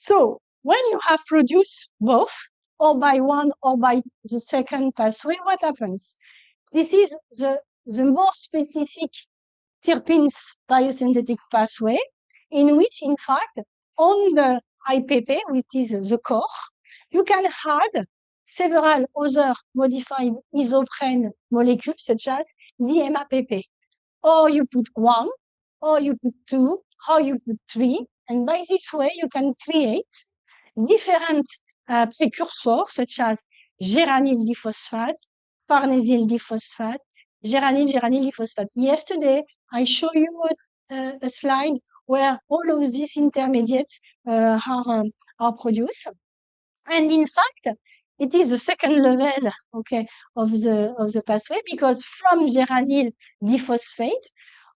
So when you have produced both, or by one or by the second pathway, what happens? This is the more specific terpenes biosynthetic pathway, in which, in fact, on the IPP, which is the core, you can add several other modified isoprene molecules, such as DMAPP. Or you put one, or you put two, or you put three, and by this way, you can create different precursors, such as geranyl diphosphate, farnesyl diphosphate, geranyl diphosphate. Yesterday, I showed you a slide where all of these intermediates are produced. And in fact, it is the second level, okay, of the pathway, because from geranyl diphosphate,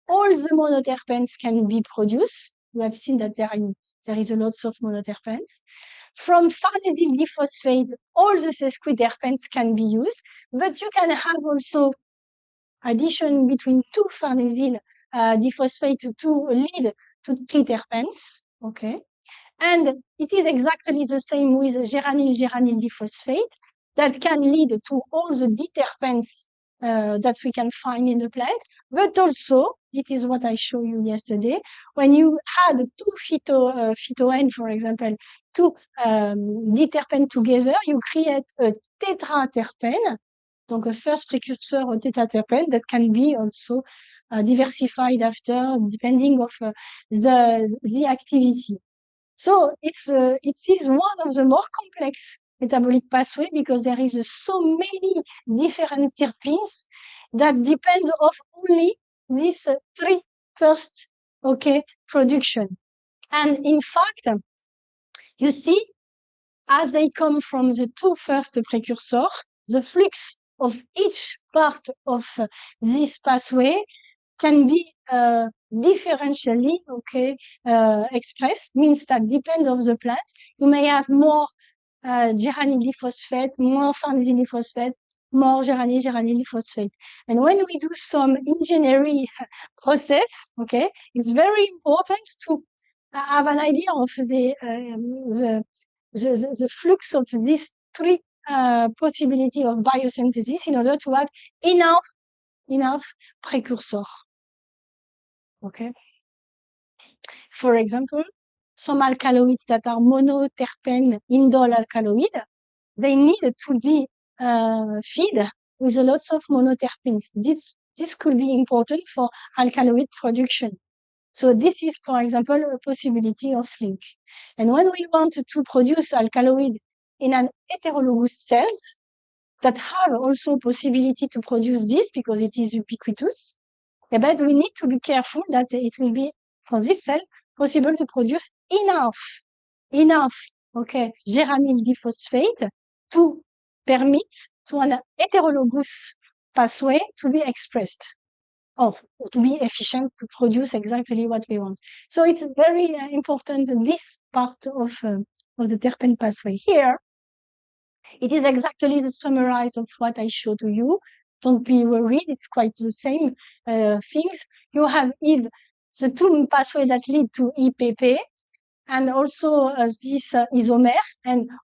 all the monoterpenes can be produced. We have seen that there is a lot of monoterpenes. From farnesyl diphosphate, all the sesquiterpenes can be used, but you can have also addition between two farnesyl diphosphate to lead to triterpenes, okay? And it is exactly the same with geranyl diphosphate that can lead to all the diterpenes that we can find in the plant, but also, it is what I showed you yesterday, when you add two phytoene, for example, two diterpenes together, you create a tetraterpene, donc a first precursor of tetraterpene that can be also diversified after, depending of the activity. So it is one of the more complex metabolic pathway because there is so many different terpenes that depend of only these three first, okay, production. And in fact, you see, as they come from the two first precursor, the flux of each part of this pathway can be differentially, okay, expressed, means that depends on the plant. You may have more geranyl diphosphate, more farnesyl diphosphate, more geranyl diphosphate. And when we do some engineering process, okay, it's very important to have an idea of the flux of these three possibility of biosynthesis in order to have enough precursor. Okay. For example, some alkaloids that are monoterpene indole alkaloid, they need to be fed with a lot of monoterpenes. This could be important for alkaloid production. So this is, for example, a possibility of link. And when we want to produce alkaloid in an heterologous cells that have also possibility to produce this because it is ubiquitous, but we need to be careful that it will be, for this cell, possible to produce enough, okay, geranyl diphosphate to permit to an heterologous pathway to be expressed, or to be efficient to produce exactly what we want. So it's very important, this part of the terpene pathway. Here, it is exactly the summary of what I showed to you. Don't be worried, it's quite the same things. You have the two pathways that lead to IPP, and also this isomer,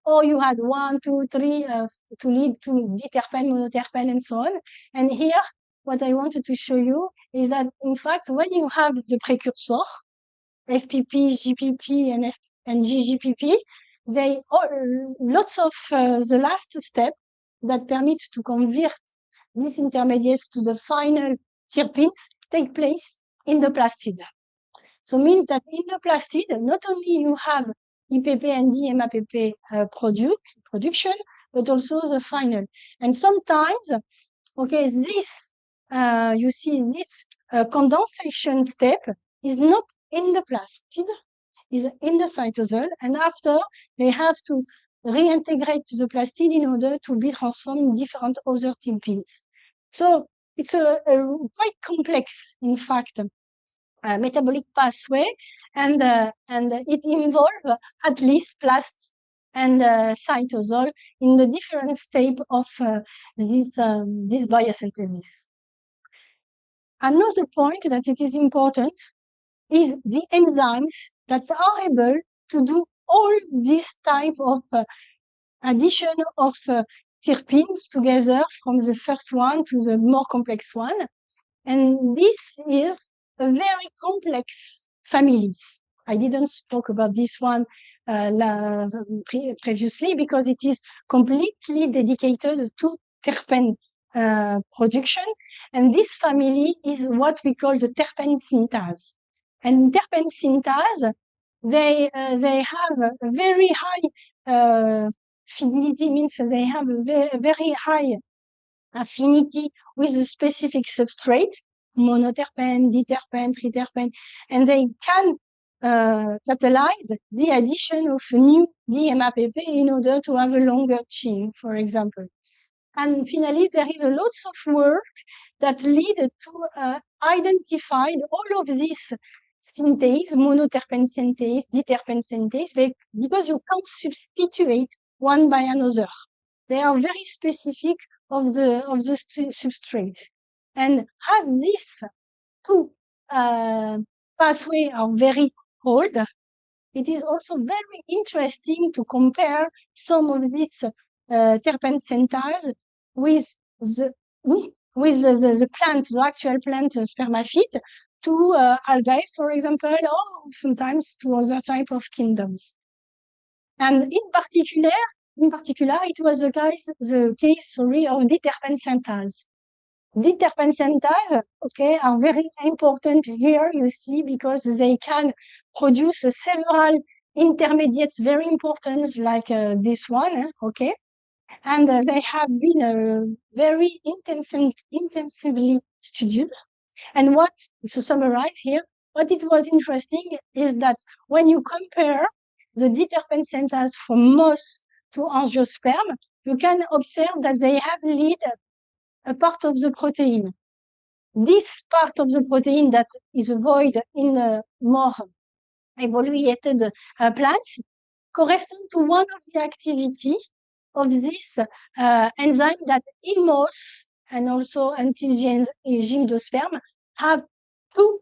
or you had 1, 2, 3 to lead to diterpene, monoterpene, and so on. And here, what I wanted to show you is that, in fact, when you have the precursor, FPP, GPP, and GGPP, they lots of the last step that permit to convert these intermediates to the final terpenes take place in the plastid. So means that in the plastid, not only you have IPP and DMAPP production, but also the final. And sometimes, okay, this, you see this condensation step is not in the plastid, is in the cytosol, and after they have to reintegrate the plastid in order to be transformed in different other terpenes. So it's a quite complex, in fact, metabolic pathway, and it involves at least plast and cytosol in the different state of this biosynthesis. Another point that it is important is the enzymes that are able to do all this type of addition of terpenes together from the first one to the more complex one. And this is a very complex families. I didn't spoke about this one previously because it is completely dedicated to terpene production. And this family is what we call the terpene synthase. And terpene synthase, they have a very high fidelity, means they have a very high affinity with a specific substrate, monoterpene, diterpene, triterpene, and they can catalyze the addition of a new DMAPP in order to have a longer chain, for example. And finally, there is a lot of work that lead to identify all of these synthase, monoterpene synthase, diterpene synthase, because you can't substitute one by another. They are very specific of the substrate. And as these two pathways are very old, it is also very interesting to compare some of these terpene synthase with the plant, the actual plant spermaphyte, to algae, for example, or sometimes to other type of kingdoms. And in particular, it was the case of diterpene synthase. Diterpene synthase, okay, are very important here, you see, because they can produce several intermediates very important, like this one, okay, and they have been very intensively studied. And to summarize here, what it was interesting is that when you compare the diterpene synthase from moss to angiosperm, you can observe that they have lead a part of the protein. This part of the protein that is avoided in more evaluated plants correspond to one of the activity of this enzyme that in moss and also until the gymnosperm have two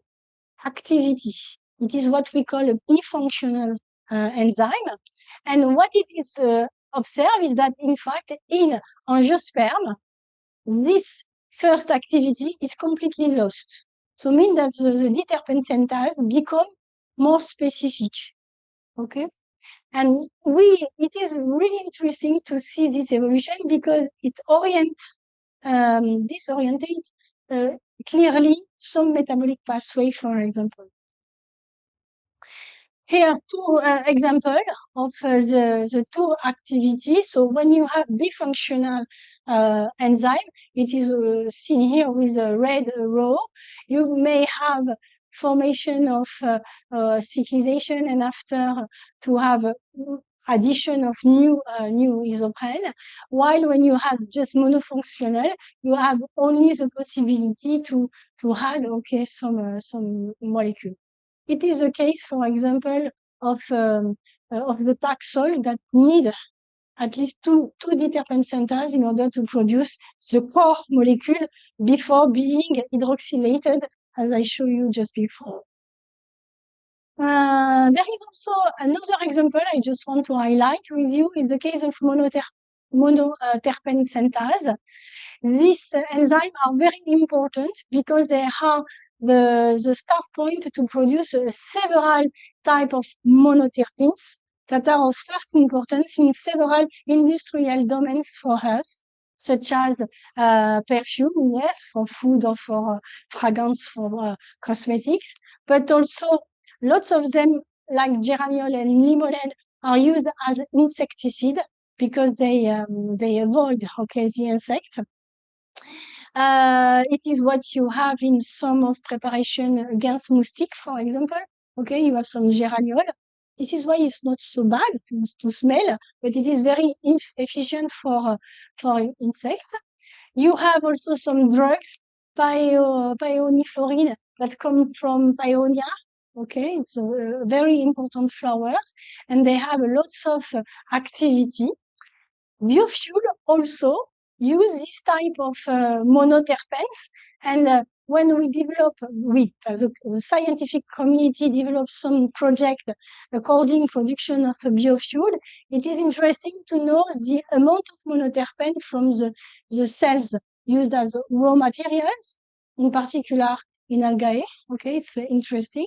activities. It is what we call a bifunctional enzyme. And what it is observed is that, in fact, in angiosperm, this first activity is completely lost. So means that the diterpene synthase become more specific. Okay? And it is really interesting to see this evolution because it disorientates clearly some metabolic pathway, for example. Here, two examples of the two activities. So when you have bifunctional enzyme, it is seen here with a red row. You may have formation of cyclization and after to have addition of new isoprene, while when you have just monofunctional, you have only the possibility to add some molecule. It is the case, for example, of the Taxol that need at least two diterpene synthase in order to produce the core molecule before being hydroxylated, as I showed you just before. There is also another example I just want to highlight with you in the case of monoterpene synthase. These enzymes are very important because they are the start point to produce several type of monoterpenes that are of first importance in several industrial domains for us, such as perfume, yes, for food or for fragrance, for cosmetics, but also lots of them, like geraniol and limonene, are used as insecticide because they avoid, okay, the insect. It is what you have in some of preparation against moustique, for example. Okay, you have some geraniol. This is why it's not so bad to smell, but it is very efficient for insect. You have also some drugs, pioniflorine, that come from Paeonia. Okay, it's very important flowers, and they have lots of activity. Biofuel also use this type of monoterpenes, and when we develop, the scientific community develops some project according production of a biofuel, it is interesting to know the amount of monoterpene from the cells used as raw materials, in particular in algae. Okay, it's interesting,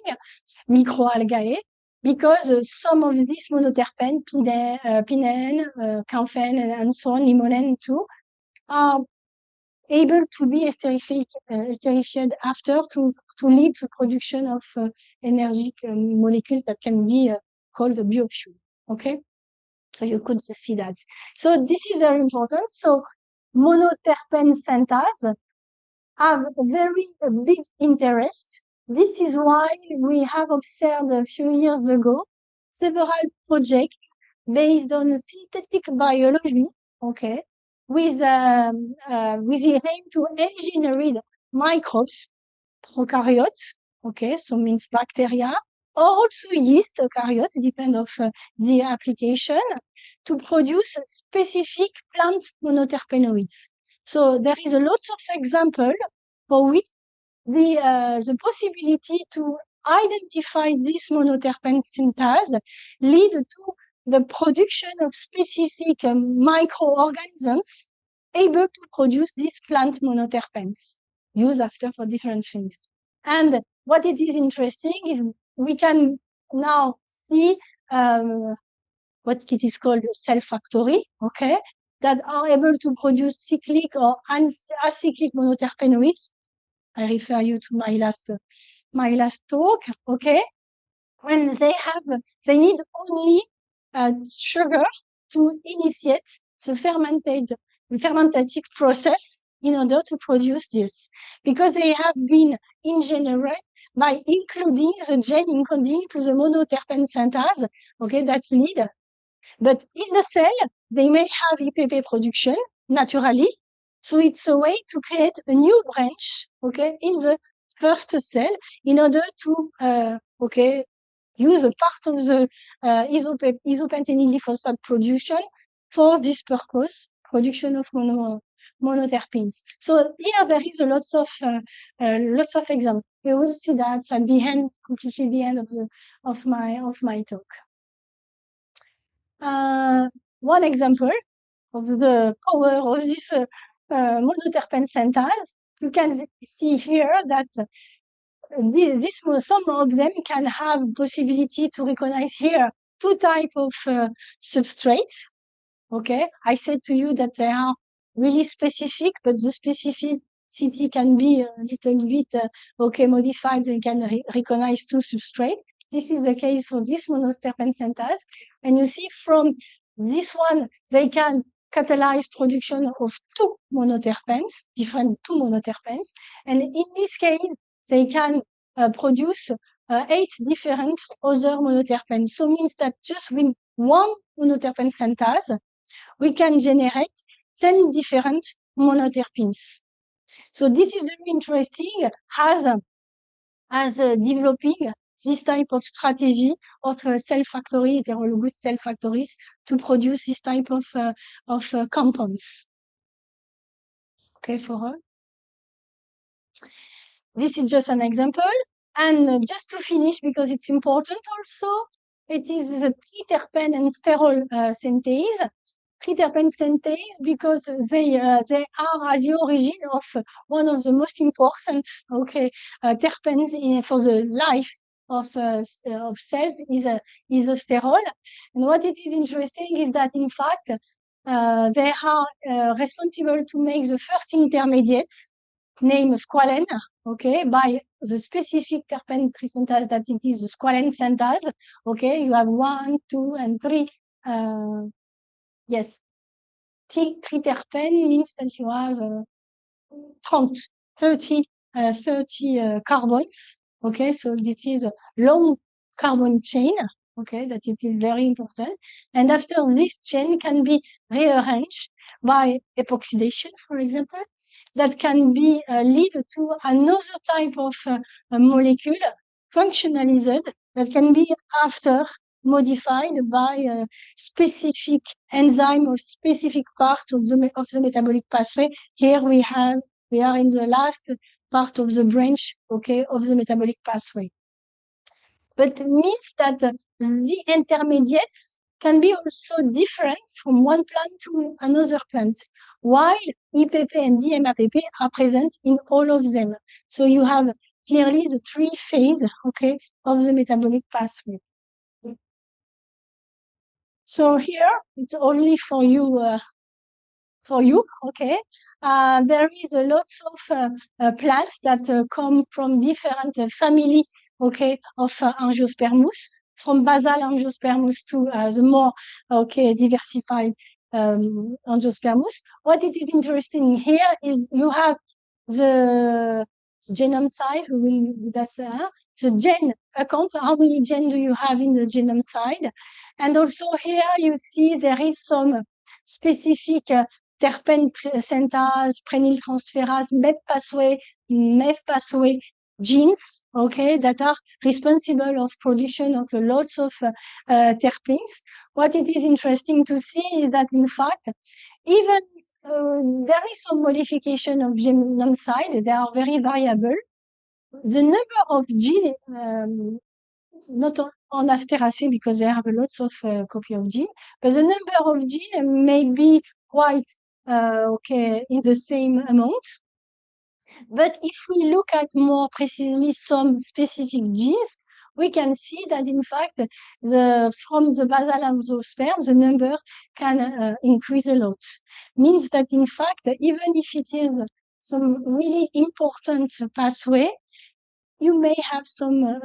microalgae, because some of these monoterpene, pinene, camphene, and so on, limonene too, are able to be esterified after to lead to production of energetic molecules that can be called biofuel. Okay, so you could see that. So this is very important. So monoterpene synthase have a very big interest. This is why we have observed a few years ago several projects based on synthetic biology, okay, with the aim to engineer microbes, prokaryotes, okay, so means bacteria, or also yeast eukaryotes, depend of the application, to produce specific plant monoterpenoids. So there is a lot of example for which the possibility to identify this monoterpene synthase lead to the production of specific microorganisms able to produce these plant monoterpenes used after for different things. And what it is interesting is we can now see what it is called cell factory, okay, that are able to produce cyclic or acyclic monoterpenoids. I refer you to my last talk, okay? When they need only sugar to initiate the fermentative process in order to produce this, because they have been engineered by including the gene encoding to the monoterpene synthase, okay, that lead. But in the cell, they may have IPP production naturally. So it's a way to create a new branch, okay, in the first cell in order to, okay, use a part of the isopentenyl phosphate production for this purpose, production of monoterpenes. So here there is lots of examples. You will see that at the end, completely the end of my talk. One example of the power of this monoterpene synthase, you can see here that some of them can have possibility to recognize here two types of substrates. Okay, I said to you that they are really specific, but the specificity can be a little bit modified and can recognize two substrates. This is the case for this monoterpene synthase, and you see from this one they can catalyze production of two monoterpenes, two monoterpenes, and in this case they can produce 8 different other monoterpenes. So means that just with one monoterpene synthase, we can generate 10 different monoterpenes. So this is very interesting as developing this type of strategy of cell factory, heterologous cell factories, to produce this type of compounds. Okay, for her. This is just an example. And just to finish, because it's important also, it is the triterpene and sterol synthase. Triterpene synthase because they are at the origin of one of the most important terpenes for the life of cells is a sterol. And what it is interesting is that in fact they are responsible to make the first intermediates named squalene, okay, by the specific terpene trisynthase that it is the squalene synthase. Okay, you have 1, 2, and 3. Yes, triterpene means that you have 30 carbons. Okay, so it is a long carbon chain. Okay, that it is very important. And after this chain can be rearranged by epoxidation, for example, that can be lead to another type of molecule, functionalized, that can be after modified by a specific enzyme or specific part of the metabolic pathway. Here we are in the last part of the branch, okay, of the metabolic pathway. But it means that the intermediates can be also different from one plant to another plant, while EPP and DMAPP are present in all of them. So you have clearly the three phases, okay, of the metabolic pathway. So here it's only for you, okay. There is a lots of plants that come from different family, okay, of Angiospermus, from basal Angiospermus to the more, okay, diversified Angiospermus. What it is interesting here is you have the genome side, the gene account, how many genes do you have in the genome side? And also here you see there is some specific terpene synthase, prenyltransferase, MEF pathway genes, okay, that are responsible of production of lots of terpenes. What it is interesting to see is that in fact, even there is some modification of genome side, they are very variable. The number of genes, not on Asteracea because they have lots of copy of gene, but the number of genes may be quite okay in the same amount. But if we look at more precisely some specific genes, we can see that in fact from the basal angiosperm the number can increase a lot. Means that in fact even if it is some really important pathway, you may have some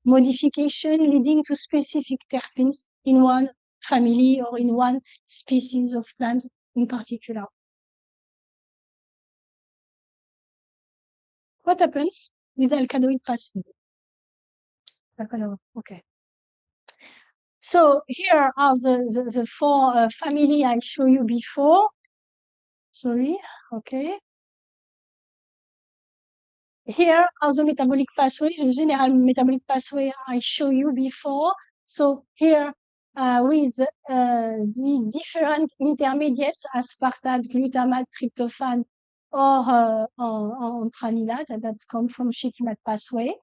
modification leading to specific terpenes in one family or in one species of plant in particular. What happens with alkaloid pathway? Okay. So here are the four family I showed you before. Sorry, okay. Here are the metabolic pathways, the general metabolic pathway I showed you before. So here with the different intermediates, aspartate, glutamate, tryptophan, or tranilate that come from Shikimate pathway.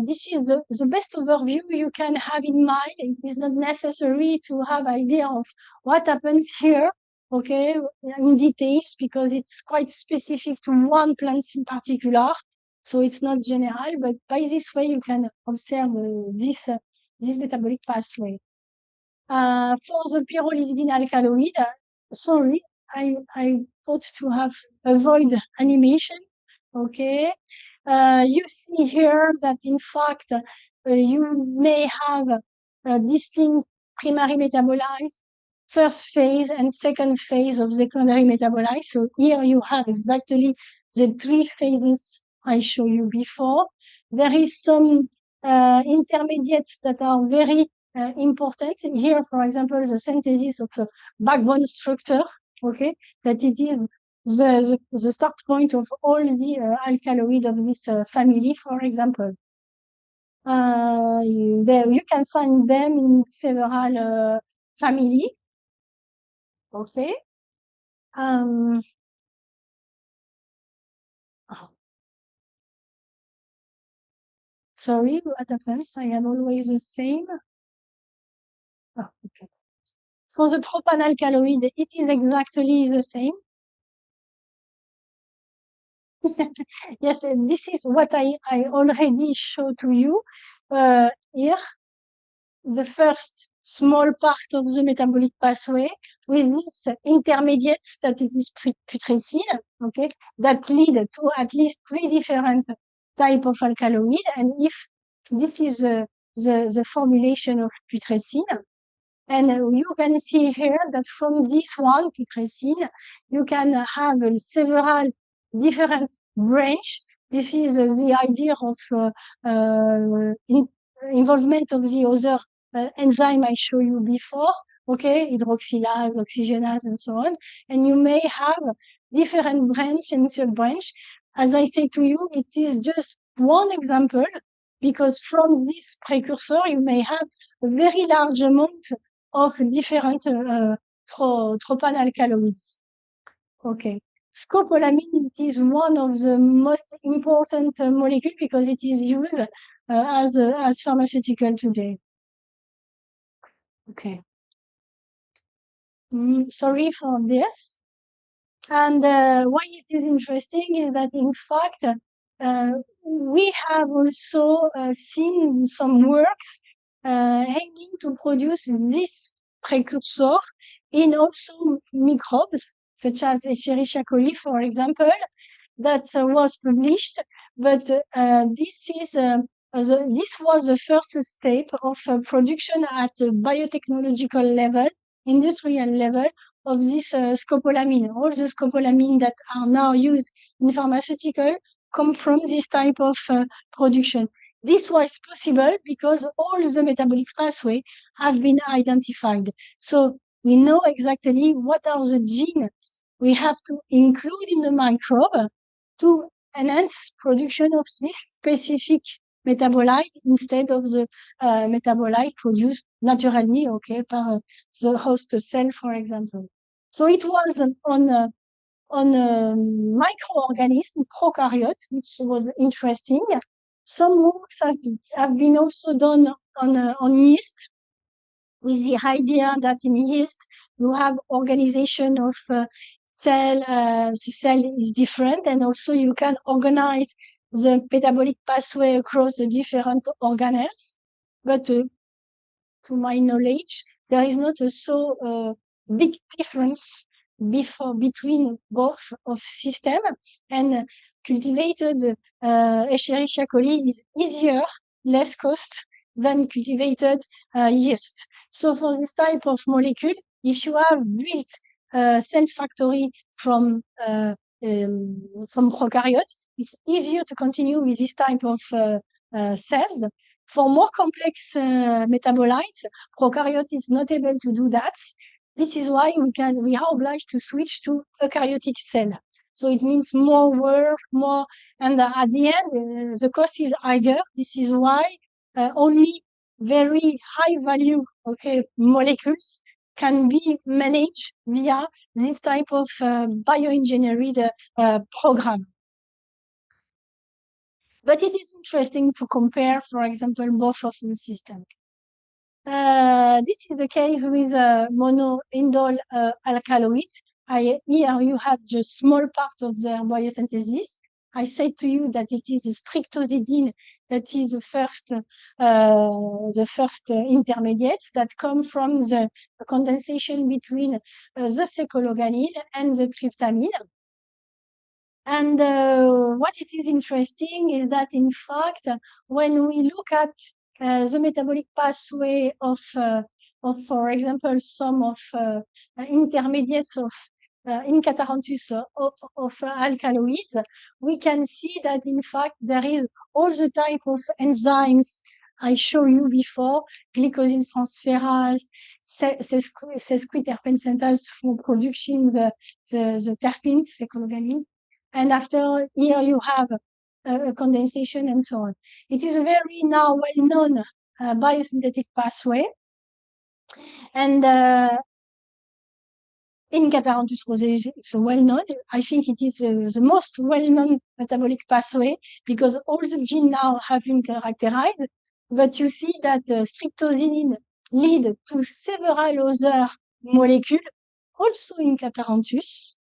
This is the best overview you can have in mind. It is not necessary to have idea of what happens here, okay, in details, because it's quite specific to one plant in particular. So it's not general, but by this way you can observe this metabolic pathway. For the pyrrolizidine alkaloid, sorry, I thought to have avoid animation, okay. You see here that in fact you may have a distinct primary metabolites, first phase and second phase of secondary metabolites. So here you have exactly the three phases I showed you before. There is some intermediates that are very important. Here, for example, the synthesis of a backbone structure, okay, that it is the start point of all the alkaloids of this family, for example. You can find them in several family. Okay. Sorry, what happens? I am always the same. Oh, okay. For the tropanalkaloid, it is exactly the same. Yes, this is what I already showed to you here. The first small part of the metabolic pathway with these intermediates that it is putrescine, okay, that lead to at least three different type of alkaloid. And if this is the formulation of putrescine, and you can see here that from this one, putrescine, you can have several different branch. This is the idea of involvement of the other enzyme I showed you before, okay, hydroxylase, oxygenase, and so on. And you may have different branch and sub-branch. As I say to you, it is just one example, because from this precursor, you may have a very large amount of different tropanalkaloids. Okay. scopolamine is one of the most important molecule because it is used as pharmaceutical today. Okay. Sorry for this. And why it is interesting is that in fact we have also seen some works aiming to produce this precursor in also microbes such as Escherichia coli, for example, that was published. But this was the first step of production at a biotechnological level, industrial level, of this scopolamine. All the scopolamine that are now used in pharmaceutical come from this type of production. This was possible because all the metabolic pathways have been identified. So we know exactly what are the genes we have to include in the microbe to enhance production of this specific metabolite instead of the metabolite produced naturally, okay, by the host cell, for example. So it was on microorganism prokaryote, which was interesting. Some works have been also done on yeast, with the idea that in yeast you have organization of cell. The cell is different, and also you can organize the metabolic pathway across the different organelles. But to my knowledge, there is not a so big difference between both of system, and cultivated Escherichia coli is easier, less cost than cultivated yeast. So for this type of molecule, if you have built a cell factory from prokaryote, it's easier to continue with this type of cells. For more complex metabolites, prokaryote is not able to do that. This is why we are obliged to switch to eukaryotic cell. So it means more work, and at the end, the cost is higher. This is why only very high value, okay, molecules can be managed via this type of bioengineered program. But it is interesting to compare, for example, both of the systems. This is the case with monoindole alkaloids. Here you have just small part of their biosynthesis. I said to you that it is a streptozidine that is the first intermediates that come from the condensation between the secologanine and the tryptamine. And what it is interesting is that, in fact, when we look at the metabolic pathway of, for example, some of intermediates of Incatarrhanthus of alkaloids, we can see that, in fact, there is all the type of enzymes I showed you before: glycosyl transferase, sesquiterpene synthase for producing the terpenes, secologanine. And after here you have a condensation and so on. It is a very now well-known biosynthetic pathway. And Incatarrhanthus roseus is well-known. I think it is the most well-known metabolic pathway because all the genes now have been characterized. But you see that streptozidine lead to several other molecules, also in Incatarrhanthus,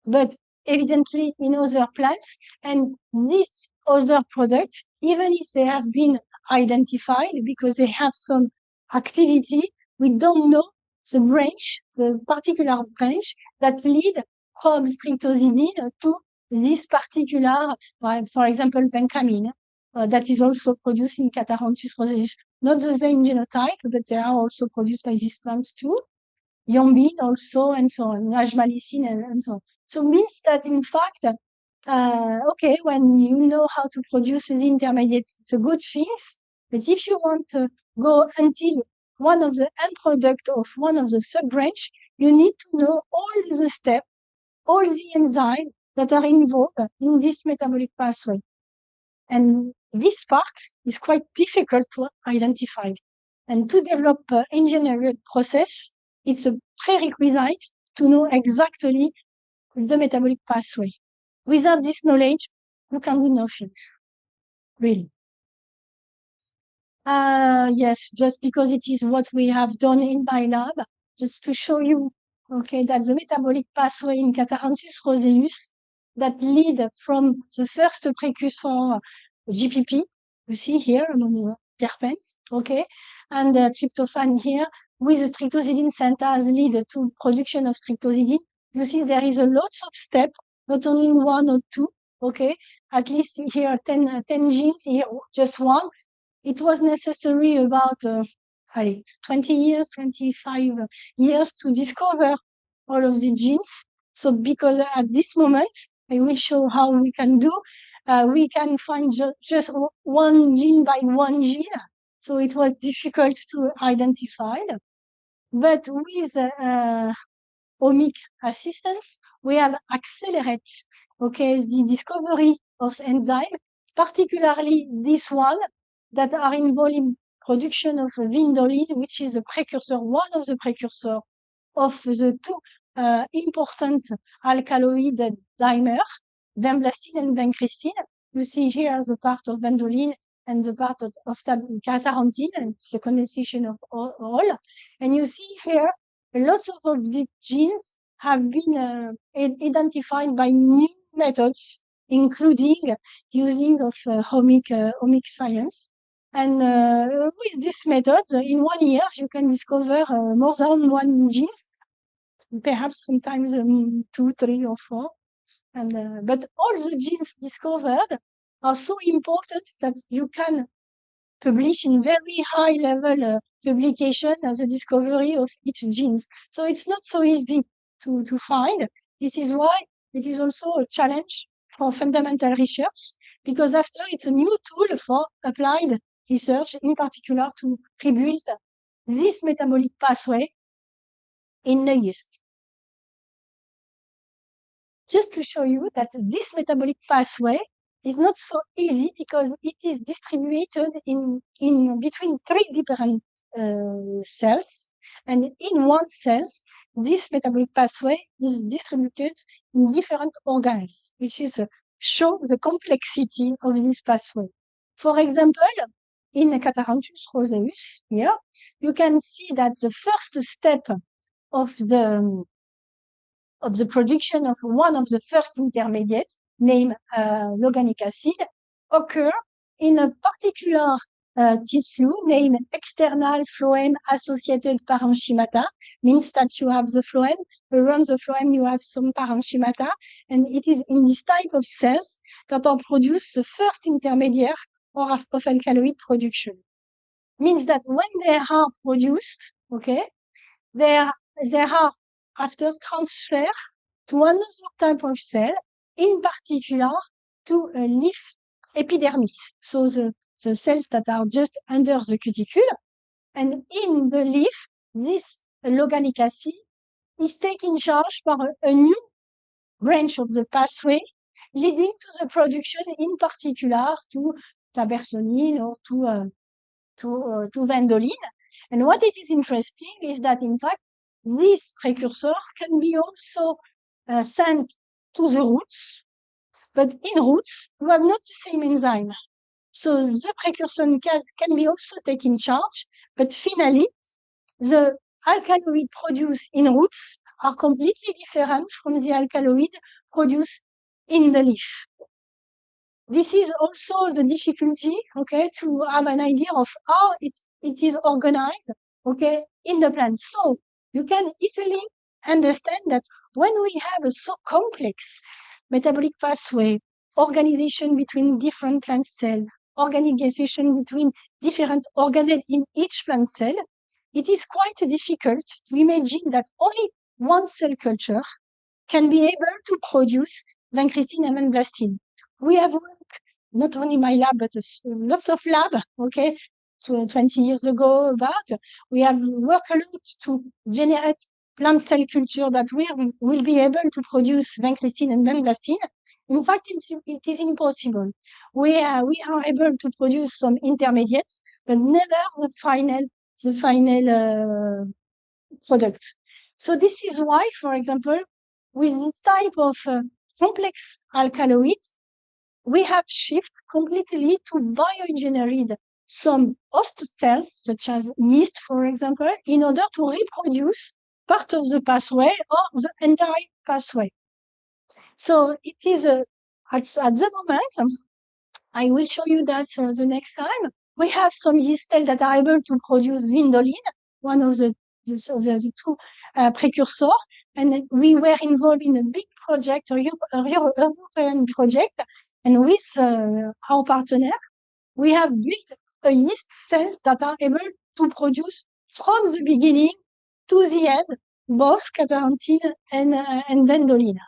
but evidently in other plants. And these other products, even if they have been identified because they have some activity, we don't know the branch, the particular branch that lead from streptozidine to this particular, for example, vancomycin, that is also produced in Incatarrhanthus roseus. Not the same genotype, but they are also produced by these plants too. Yombin also, and so on, najmalicin, and so on. So means that, in fact, okay, when you know how to produce the intermediates, it's a good thing. But if you want to go until one of the end product of one of the sub-branch, you need to know all the steps, all the enzymes that are involved in this metabolic pathway. And this part is quite difficult to identify. And to develop an engineered process, it's a prerequisite to know exactly the metabolic pathway. Without this knowledge, you can do nothing, really. Yes, just because it is what we have done in my lab, just to show you, okay, that the metabolic pathway in Catharanthus roseus that lead from the first precursor GPP, you see here among terpenes, okay, and tryptophan here with the streptozidine synthase lead to production of streptozidine. You see there is a lot of steps, not only one or two, okay, at least here 10 genes, here just one. It was necessary about 20 years, 25 years to discover all of the genes. So because at this moment, I will show how we can do, we can find just one gene by one gene. So it was difficult to identify. But with omic assistance, we have accelerated, okay, the discovery of enzyme, particularly this one, that are involved in production of vindoline, which is the precursor, one of the precursor of the two important alkaloid dimer, vinblastine and vincristine. You see here the part of vindoline and the part of catharanthine, and it's a condensation of all. And you see here, lots of these genes have been identified by new methods, including using of omic science. And with this method, in 1 year, you can discover more than one genes, perhaps sometimes 2, 3, or 4. And but all the genes discovered are so important that you can publish in very high level publication as a discovery of each genes. So it's not so easy to find. This is why it is also a challenge for fundamental research, because after it's a new tool for applied research, in particular to rebuild this metabolic pathway in the yeast. Just to show you that this metabolic pathway is not so easy because it is distributed in between 3 different cells, and in one cell, this metabolic pathway is distributed in different organelles, which is show the complexity of this pathway. For example, in Catharanthus roseus here, you can see that the first step of the production of one of the first intermediates, named loganic acid, occur in a particular tissue named external phloem-associated parenchyma, means that you have the phloem, around the phloem you have some parenchyma, and it is in this type of cells that are produced the first intermediate of alkaloid production. Means that when they are produced, okay, they are after transfer to another type of cell, in particular to a leaf epidermis. So the cells that are just under the cuticle, and in the leaf, this loganic acid is taken charge by a new branch of the pathway, leading to the production, in particular, to tabersonine or to vindoline. And what it is interesting is that, in fact, this precursor can be also sent to the roots, but in roots, you have not the same enzyme. So the precursor can be also taken charge, but finally, the alkaloid produced in roots are completely different from the alkaloid produced in the leaf. This is also the difficulty, okay, to have an idea of how it is organized, okay, in the plant. So you can easily understand that when we have a so complex metabolic pathway, organization between different plant cells, organization between different organelles in each plant cell, it is quite difficult to imagine that only one cell culture can be able to produce vincristine and vinblastine. We have worked, not only my lab, but lots of lab, okay, 20 years ago about. We have worked a lot to generate plant cell culture that will be able to produce vincristine and vinblastine. In fact, it is impossible. We are able to produce some intermediates, but never the final product. So this is why, for example, with this type of complex alkaloids, we have shifted completely to bioengineered some host cells, such as yeast, for example, in order to reproduce part of the pathway or the entire pathway. So it is at the moment, I will show you that the next time. We have some yeast cells that are able to produce vindoline, one of the two precursors, and we were involved in a big project, a European project, and with our partner, we have built a yeast cells that are able to produce from the beginning to the end both caterantin and vindoline.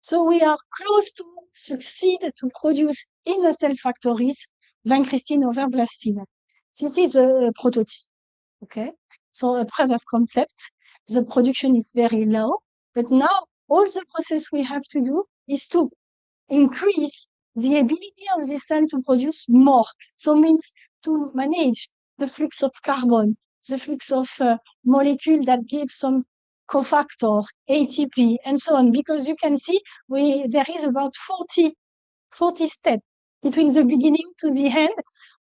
So we are close to succeed to produce in the cell factories vincristine over blastine. This is a prototype, okay? So a proof of concept. The production is very low, but now all the process we have to do is to increase the ability of the cell to produce more. So means to manage the flux of carbon, the flux of molecule that give some cofactor, ATP, and so on. Because you can see there is about 40 steps between the beginning to the end.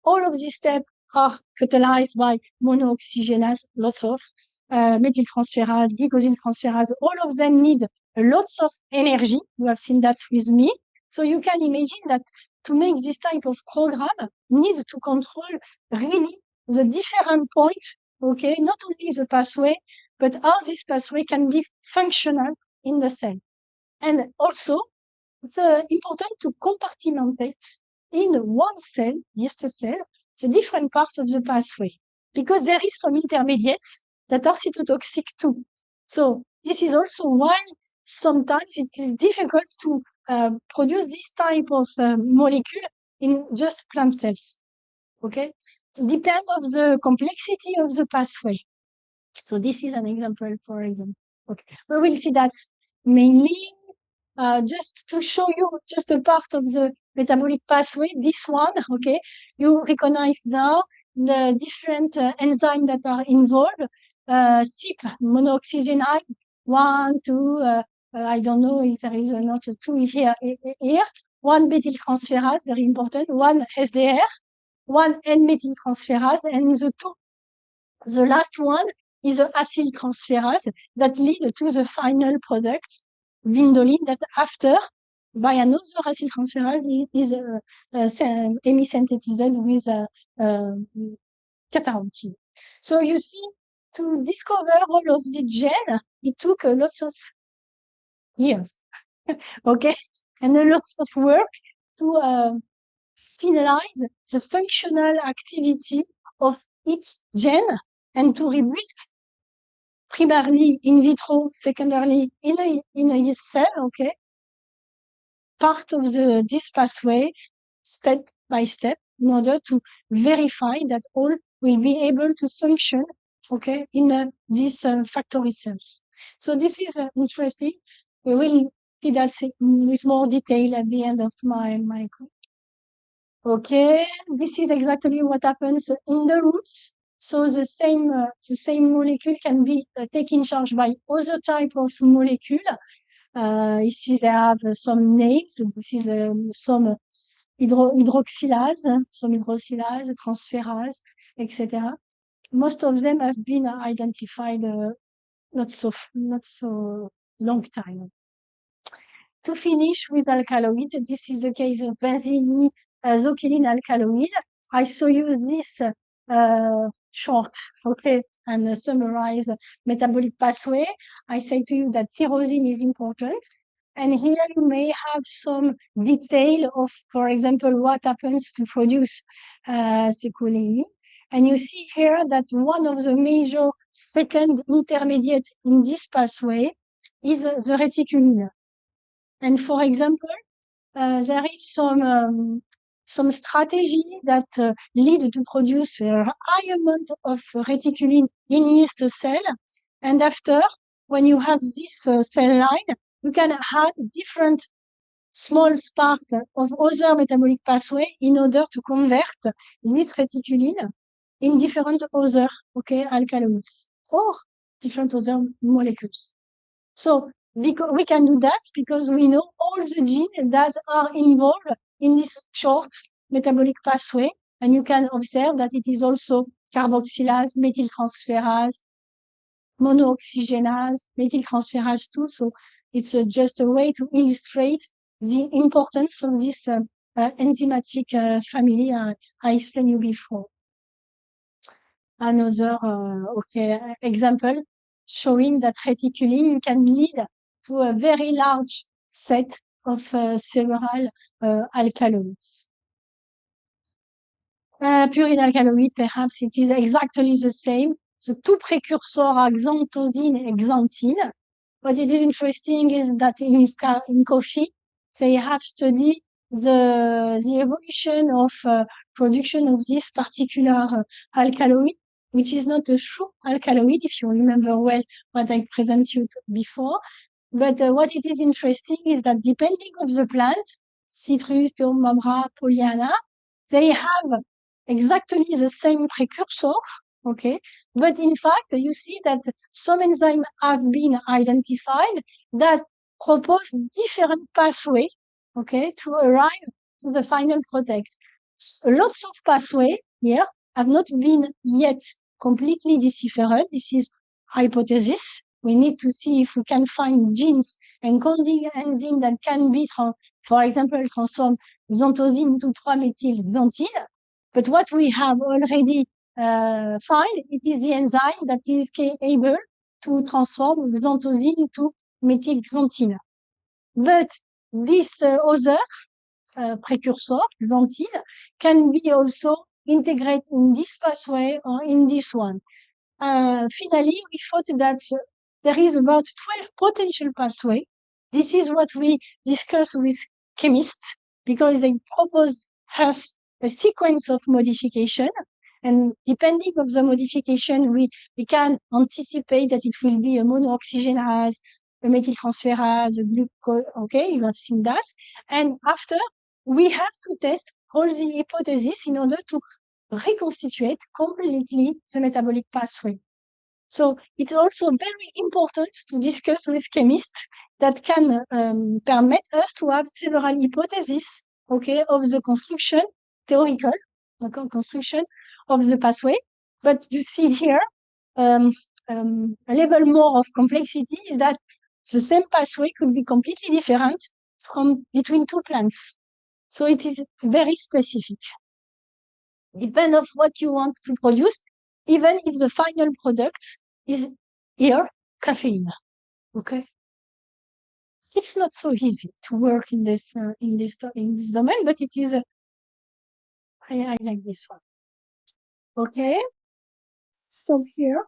All of these steps are catalyzed by monooxygenase, lots of methyltransferase, glycosyl transferase. All of them need lots of energy. You have seen that with me. So you can imagine that to make this type of program needs to control really the different points, okay? Not only the pathway, but how this pathway can be functional in the cell. And also, it's important to compartmentate in one cell, yeast cell, the different parts of the pathway, because there is some intermediates that are cytotoxic too. So this is also why sometimes it is difficult to produce this type of molecule in just plant cells. Okay, it depends on the complexity of the pathway. So this is an example, for example. Okay, we will see that mainly just to show you just a part of the metabolic pathway. This one, okay, you recognize now the different enzymes that are involved. CYP, monooxygenase, 1, 2, I don't know if there is not a 2 here. One methyltransferase, very important, one SDR, one N-methyltransferase, and the last one is the acyltransferase that lead to the final product, vindoline, that after, by another acyltransferase, is hemisynthesized with catarrhine. So you see, to discover all of the gene, it took lots of years, okay, and a lot of work to finalize the functional activity of each gene and to rebuild primarily in vitro, secondarily in a yeast cell, okay, part of this pathway step by step in order to verify that all will be able to function, okay, in these factory cells. So this is interesting. We will see that with more detail at the end of my okay, this is exactly what happens in the roots. So the same molecule can be taken charge by other type of molecule. Ici, they have some names. This is some hydroxylase, transferase, etc. Most of them have been identified not so long time. To finish with alkaloid, this is the case of benzene zocyline alkaloid. I show you this short, okay, and summarize metabolic pathway. I say to you that tyrosine is important. And here you may have some detail of, for example, what happens to produce secoline. And you see here that one of the major second intermediates in this pathway is the reticuline. And for example, there is some strategy that lead to produce a high amount of reticuline in yeast cell. And after, when you have this cell line, you can add different small part of other metabolic pathway in order to convert this reticuline in different other, okay, alkaloids or different other molecules. So because we can do that because we know all the genes that are involved in this short metabolic pathway. And you can observe that it is also carboxylase, methyltransferase, monooxygenase, methyltransferase 2. So it's just a way to illustrate the importance of this enzymatic family I explained you before. Another example showing that reticulin can lead to a very large set of several alkaloids. Purine alkaloid, perhaps it is exactly the same. The two precursors are xanthosine and xanthine. What it is interesting is that in coffee, they have studied the evolution of production of this particular alkaloid, which is not a true alkaloid, if you remember well what I presented you before. But what it is interesting is that depending on the plant, citrus, mamra, pollyanna, they have exactly the same precursor, okay? But in fact, you see that some enzymes have been identified that propose different pathway, okay, to arrive to the final product. Lots of pathway here have not been yet completely deciphered. This is hypothesis. We need to see if we can find genes encoding enzyme that can be, for example, transform xanthosine into 3-methylxanthine. But what we have already found, it is the enzyme that is able to transform xanthosine into methylxanthine. But this other precursor, xanthine, can be also integrated in this pathway or in this one. Finally, we thought that there is about 12 potential pathways. This is what we discussed with chemists because they proposed us a sequence of modification. And depending on the modification, we can anticipate that it will be a monooxygenase, a methyltransferase, a glucose. Okay, you have seen that. And after, we have to test all the hypotheses in order to reconstitute completely the metabolic pathway. So it's also very important to discuss with chemists that can permit us to have several hypotheses, okay, of the construction, theoretical construction of the pathway. But you see here a level more of complexity is that the same pathway could be completely different from between two plants. So it is very specific. Depend of what you want to produce, even if the final product is here, caffeine. Okay. It's not so easy to work in this domain, but it is. I like this one. Okay. Stop here.